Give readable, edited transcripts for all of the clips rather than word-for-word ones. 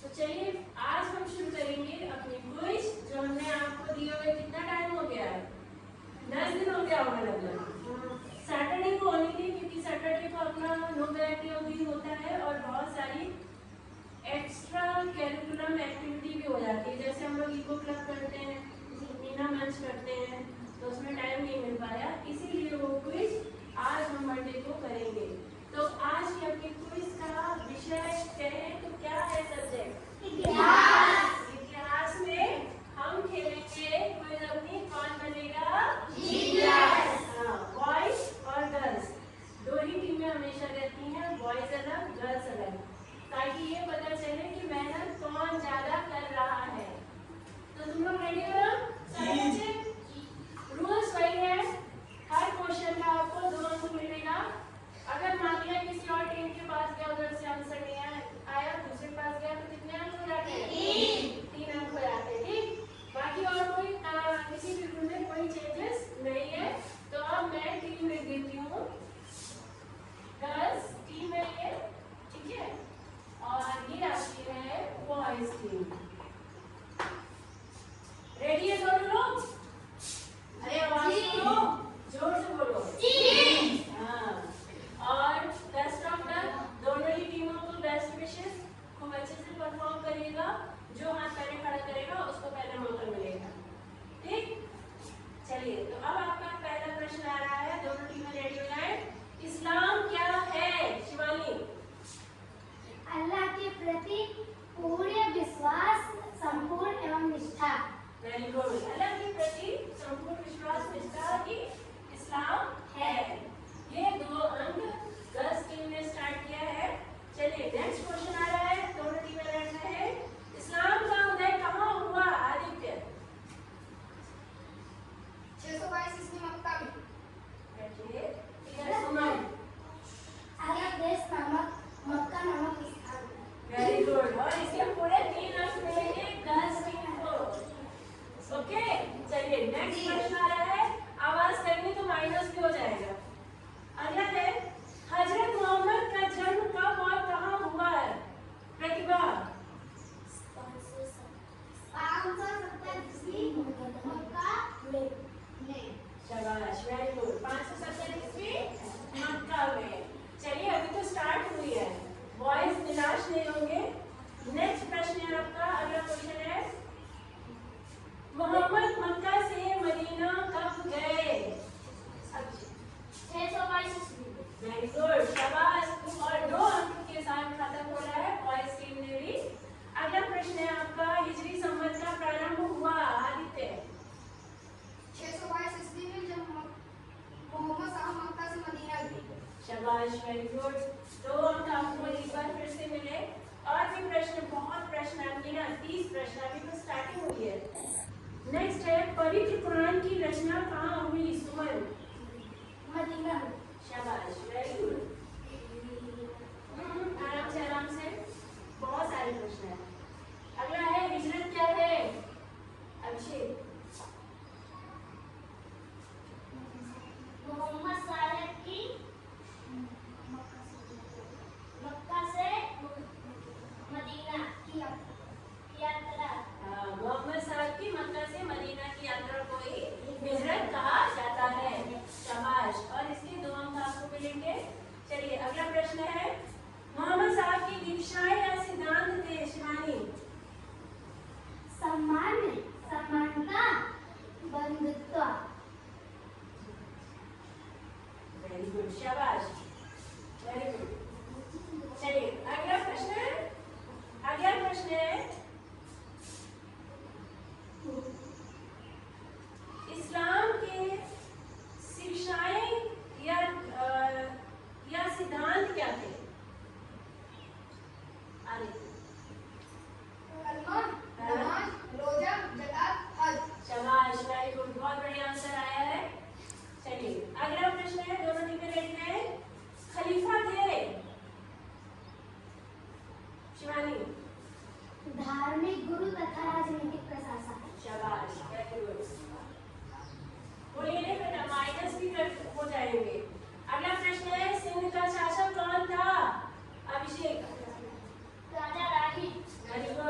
तो चलिए आज हम शुरू करेंगे अपनी क्विज जो हमने आपको दिए हुए कितना टाइम हो गया है 10 दिन हो गया होगा लगभग। सैटरडे को होनी थी क्योंकि सैटरडे को अपना नो बैक्टीरिया वीक होता है और बहुत सारी एक्स्ट्रा कैरिकुलम एक्टिविटी भी हो जाती है, जैसे हम लोग इको क्लब करते हैं, मीना मंच करते हैं, तो उसमें टाइम नहीं मिल पाया, इसीलिए वो क्विज आज हम मंडे को करेंगे। तो आज की अपनी क्विज का विषय कहें तो क्या है सब्जेक्ट? इतिहास। इतिहास में हम खेलेंगे क्विज अपनी, कौन बनेगा जीनियस। बॉयज और गर्ल्स दो ही टीमें हमेशा रहती हैं, बॉयज अलग गर्ल्स अलग, ताकि ये पता चले कि मेहनत कौन ज्यादा कर रहा है। तो तुम लोग रेडी हो? रूल्स वही है, हर क्वेश्चन का आपको 2 अंक मिलेगा। अगर मान लिया किसी और टीम के पास गया, उधर से आंसर नहीं आया, दूसरे पास गया, तो कितने अंक हो जाते हैं? 3 अंक हो जाते हैं। ठीक, बाकी और कोई किसी भी रूल में कोई चेंजेस नहीं है। तो अब मैं टीम लिख देती हूँ, गर्ल्स टीम है ये, ठीक है, और ये आपकी है बॉयज टीम। रेडी है दोनों लोग? अरे आवाज सुनो, जोर से बोलो। हाँ, और बेस्ट ऑफ लक दोनों ही टीमों को, बेस्ट विशेस, खूब अच्छे से परफॉर्म करिएगा। जो हाथ पहले खड़ा करेगा उसको पहले मौका मिलेगा। ठीक, चलिए तो अब आपका पहला प्रश्न आ रहा है, दोनों टीमें रेडी हो जाए। इस्लाम क्या है शिवानी? अल्लाह के प्रति पूर्ण विश्वास, संपूर्ण एवं निष्ठा। वेरी गुड, अल्लाह के प्रति संपूर्ण विश्वास निष्ठा ही इस्लाम है। ये 2 अंक गर्ल्स टीम ने स्टार्ट किया है। चलिए नेक्स्ट क्वेश्चन आ रहा है, दोनों टीमें लड़ रहे हैं। इस्लाम का उदय कहाँ हुआ आदित्य? 622 ईस्वी मक्का में। बैठिए, इधर सुमन। अरब देश नामक मक्का नामक स्थान। वेरी गुड, और इसके पूरे 3 अंक मिलेंगे गर्ल्स टीम को। ओके, चलिए नेक्स्ट प्रश्न आ रहा है, आवाज करनी तो माइनस भी हो जाएगा। अगला है, हजरत मोहम्मद का जन्म कब और कहाँ हुआ है? प्रतिभा। 570 ईस्वी मक्का में। शाबाश, वेरी गुड, 570 ईस्वी मक्का में। चलिए अभी तो स्टार्ट हुई है, बॉयज निराश नहीं होंगे। नेक्स्ट प्रश्न है आपका, अगला क्वेश्चन है, मोहम्मद मक्का से मदीना कब गए? 622 ईस्वी। वेरी गुड, शाबाश, और 2 अंक के साथ खत्म हो रहा है बॉयज टीम ने भी। अगला प्रश्न है आपका, हिजरी संवत का प्रारंभ हुआ आदित्य? 622 ईस्वी में जब मोहम्मद साहब मक्का से मदीना गए। शाबाश, वेरी गुड, 2 अंक आपको एक बार फिर से मिले। और भी प्रश्न, बहुत प्रश्न आपके ना, 30 प्रश्न, अभी तो स्टार्टिंग हुई है। नेक्स्ट है, पवित्र कुरान की रचना कहाँ हुई सुमन? मदीना में। शाबाश, वेरी गुड, आराम से, बहुत सारे प्रश्न है। अगला है, हिजरत क्या है अभिषेक? मोहम्मद साहब की मक्का से मदीना की यात्रा। मोहम्मद साहब की मक्का से मदीना की यात्रा को ही हिजरत कहा जाता है। शाबाश, और इसके 2 अंक आपको मिलेंगे। चलिए अगला प्रश्न है, मोहम्मद साहब की दीक्षाएं या सिद्धांत थे शिवानी? समानता, बंधुत्व। वेरी गुड, शाबाश, वेरी गुड। चलिए अगला प्रश्न है, इस्लाम के शिक्षाएं या सिद्धांत क्या थे? नमाज, रोजा, ज़कात, हज। शाबाश, वेरी गुड, बहुत बढ़िया आंसर आया है। चलिए अगला प्रश्न है, दोनों टीमें रेडी हैं, खलीफा थे शिवानी? धार्मिक गुरु तथा राजनीतिक प्रशासक। शाबाश, वेरी गुड, बोलिए नहीं बेटा, माइनस भी हो जाएंगे। अगला प्रश्न है, सिंध का शासक कौन था अभिषेक? राजा राही। वेरी गुड,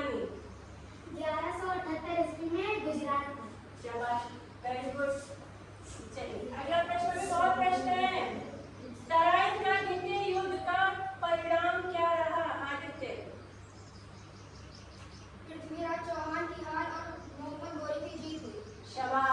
कुर्बानी 1178 ईस्वी में गुजरात में। शाबाश, वेरी गुड। चलिए अगला प्रश्न भी बहुत प्रश्न है। तराइन का द्वितीय युद्ध का परिणाम क्या रहा? आदित्य। पृथ्वीराज चौहान की हार और मोहम्मद गोरी की जीत हुई। शाबाश।